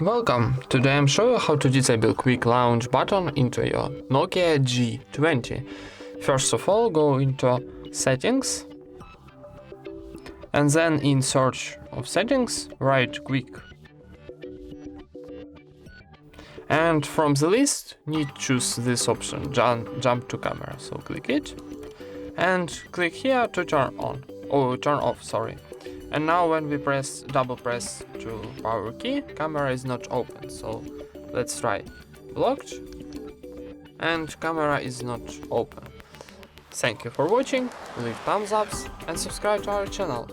Welcome! Today I'm showing you how to disable quick launch button into your Nokia G20. First of all, go into settings and then in search of settings write quick. And from the list need to choose this option, jump to camera. So click it and click here to turn off, sorry. And now when we double press to power key, camera is not open. So let's try blocked and camera is not open. Thank you for watching, leave thumbs ups and subscribe to our channel.